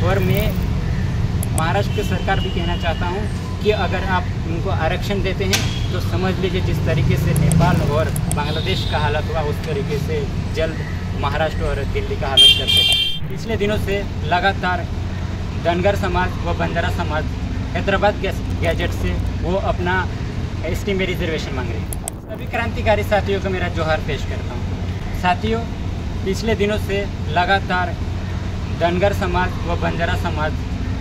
और मैं महाराष्ट्र की सरकार भी कहना चाहता हूँ कि अगर आप उनको आरक्षण देते हैं तो समझ लीजिए जिस तरीके से नेपाल और बांग्लादेश का हालत हुआ उस तरीके से जल्द महाराष्ट्र और दिल्ली का हालत कर सकते। पिछले दिनों से लगातार धनगर समाज व बंजारा समाज हैदराबाद गैजेट से वो अपना एसटी में रिजर्वेशन मांग रहे हैं। सभी क्रांतिकारी साथियों को मेरा जोहार पेश करता हूँ। साथियों, पिछले दिनों से लगातार धनगर समाज व बंजारा समाज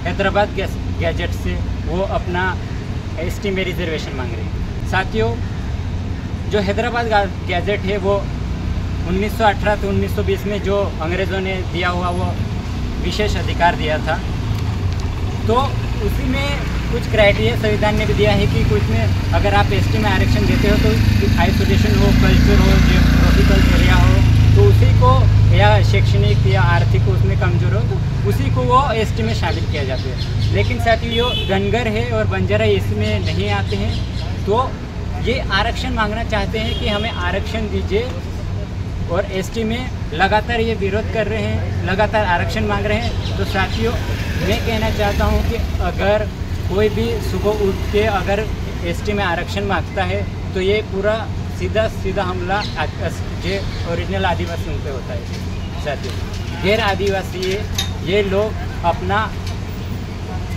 हैदराबाद गैजेट से वो अपना एसटी में रिजर्वेशन मांग रहे हैं। साथियों, जो हैदराबाद गैजेट है वो 1918 से 1920 में जो अंग्रेज़ों ने दिया हुआ वो विशेष अधिकार दिया था, तो उसी में कुछ क्राइटेरिया संविधान ने भी दिया है कि कुछ में अगर आप एसटी में आरक्षण देते हो तो आइसोलेशन हो, कल्चर हो, जियोग्राफिकल एरिया हो, तो उसी को या शैक्षणिक या आर्थिक उसमें कमज़ोर हो तो उसी को वो एसटी में शामिल किया जाता है। लेकिन साथियों, धनगर है और बंजारा इसमें नहीं आते हैं, तो ये आरक्षण मांगना चाहते हैं कि हमें आरक्षण दीजिए और एसटी में लगातार ये विरोध कर रहे हैं, लगातार आरक्षण मांग रहे हैं। तो साथियों, मैं कहना चाहता हूँ कि अगर कोई भी सुबह उठ के अगर एसटी में आरक्षण मांगता है तो ये पूरा सीधा हमला जो ओरिजिनल आदिवासियों पे होता है। साथियों, गैर आदिवासी ये लोग अपना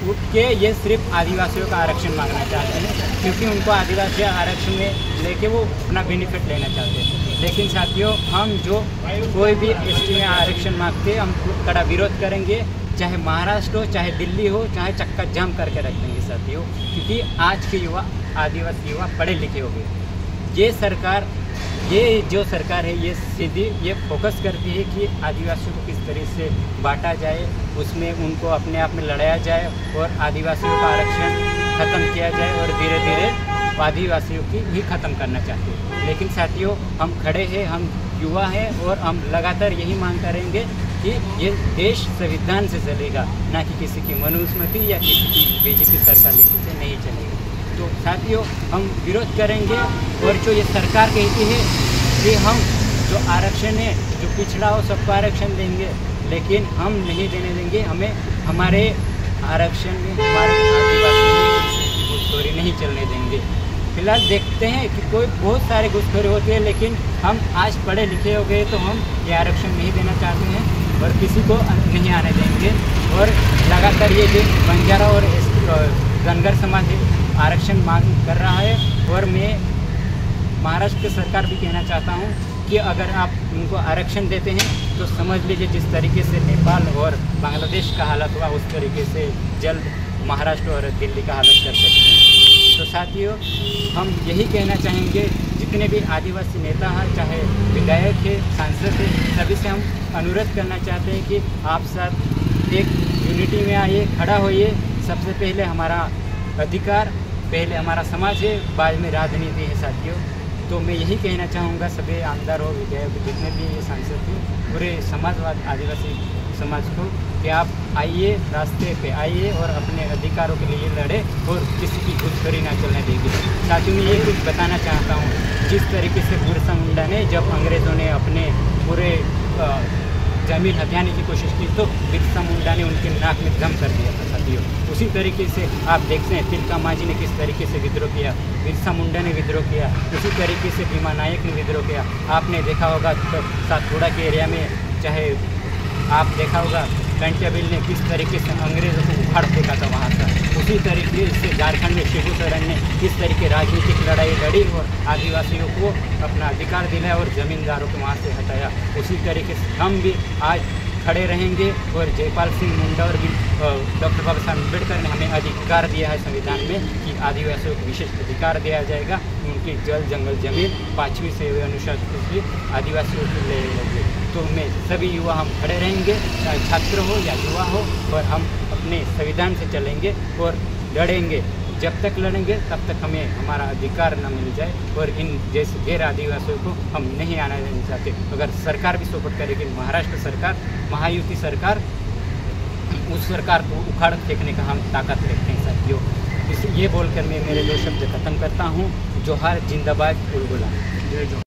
उठ के ये सिर्फ आदिवासियों का आरक्षण मांगना चाहते हैं, क्योंकि उनको आदिवासी आरक्षण में लेके वो अपना बेनिफिट लेना चाहते हैं। लेकिन साथियों, हम जो कोई भी एसटी में आरक्षण मांगते हम कड़ा विरोध करेंगे, चाहे महाराष्ट्र हो, चाहे दिल्ली हो, चाहे चक्का जाम करके रख देंगे साथियों, क्योंकि आज के युवा आदिवासी युवा पढ़े लिखे हो गए। ये जो सरकार है ये फोकस करती है कि आदिवासियों को किस तरह से बांटा जाए, उसमें उनको अपने आप में लड़ाया जाए और आदिवासियों का आरक्षण ख़त्म किया जाए और धीरे धीरे आदिवासियों की भी ख़त्म करना चाहते हैं। लेकिन साथियों, हम खड़े हैं, हम युवा हैं और हम लगातार यही मांग करेंगे कि ये देश संविधान से चलेगा, ना कि किसी की मनुस्मृति या किसी की बीजेपी सरकार नीति से नहीं चलेगा। तो साथियों, हम विरोध करेंगे और जो ये सरकार कहती है कि हम जो आरक्षण है, जो पिछड़ा हो सबको आरक्षण देंगे, लेकिन हम नहीं देने देंगे। हमें हमारे आरक्षण में हमारे आदिवासी में घुसखोरी नहीं चलने देंगे। फिलहाल देखते हैं कि कोई बहुत सारे घुसखोरी होते हैं, लेकिन हम आज पढ़े लिखे हो गए तो हम ये आरक्षण नहीं देना चाहते हैं और किसी को नहीं आने देंगे। और लगातार ये जो बंजारा और धनगर समाज आरक्षण मांग कर रहा है, और मैं महाराष्ट्र की सरकार भी कहना चाहता हूँ कि अगर आप उनको आरक्षण देते हैं तो समझ लीजिए जिस तरीके से नेपाल और बांग्लादेश का हालत हुआ उस तरीके से जल्द महाराष्ट्र और दिल्ली का हालत कर सकते हैं। तो साथियों, हम यही कहना चाहेंगे, जितने भी आदिवासी नेता हैं, चाहे विधायक है, सांसद है, सभी से हम अनुरोध करना चाहते हैं कि आप साथ एक यूनिटी में आइए, खड़ा होइए। सबसे पहले हमारा अधिकार, पहले हमारा समाज है, बाद में राजनीति है साथियों। तो मैं यही कहना चाहूँगा सभी आमदार हो, विधायक, जितने भी सांसद हैं, पूरे समाजवाद आदिवासी समाज को कि आप आइए, रास्ते पे आइए और अपने अधिकारों के लिए लड़े और किसी की घुसखोरी ना चलने देंगे। साथियों, मैं ये कुछ बताना चाहता हूँ, जिस तरीके से बिरसा मुंडा ने जब अंग्रेज़ों ने अपने पूरे ज़मीन हथियाने की कोशिश की तो बिरसा मुंडा ने उनके नाक में दम कर दिया था साथियों। उसी तरीके से आप देखते हैं तिलका मांझी ने किस तरीके से विद्रोह किया, बिरसा मुंडा ने विद्रोह किया, उसी तरीके से भीमा नायक ने विद्रोह किया। आपने देखा होगा तो सातपुड़ा के एरिया में, चाहे आप देखा होगा कंटियाबिल ने किस तरीके से अंग्रेज़ों को उखाड़ फेंका था वहाँ से। उसी तरीके से झारखंड में शिबू सोरेन ने किस तरीके राजनीतिक लड़ाई लड़ी और आदिवासियों को अपना अधिकार दिलाया और ज़मींदारों को वहाँ से हटाया। उसी तरीके से हम भी आज खड़े रहेंगे और जयपाल सिंह मुंडा और भी डॉक्टर बाबा साहब अम्बेडकर ने हमें अधिकार दिया है संविधान में कि आदिवासियों को विशेष अधिकार दिया जाएगा, उनकी जल जंगल जमीन 5वीं से अनुसूचित की आदिवासियों को ले लेंगे। तो मैं सभी युवा हम खड़े रहेंगे, चाहे छात्र हो या युवा हो, और हम अपने संविधान से चलेंगे और लड़ेंगे। जब तक लड़ेंगे तब तक हमें हमारा अधिकार न मिल जाए और इन जैसे गैर आदिवासियों को हम नहीं आना देना चाहते। अगर सरकार भी सपोर्ट करेगी, महाराष्ट्र सरकार, महायुति सरकार, उस सरकार को उखाड़ फेंकने का हम ताकत रखते हैं साथियों। ये बोलकर मैं मेरे 2 शब्द खत्म करता हूँ। जोहार, जिंदाबाद, उलगुला। जय जोहार।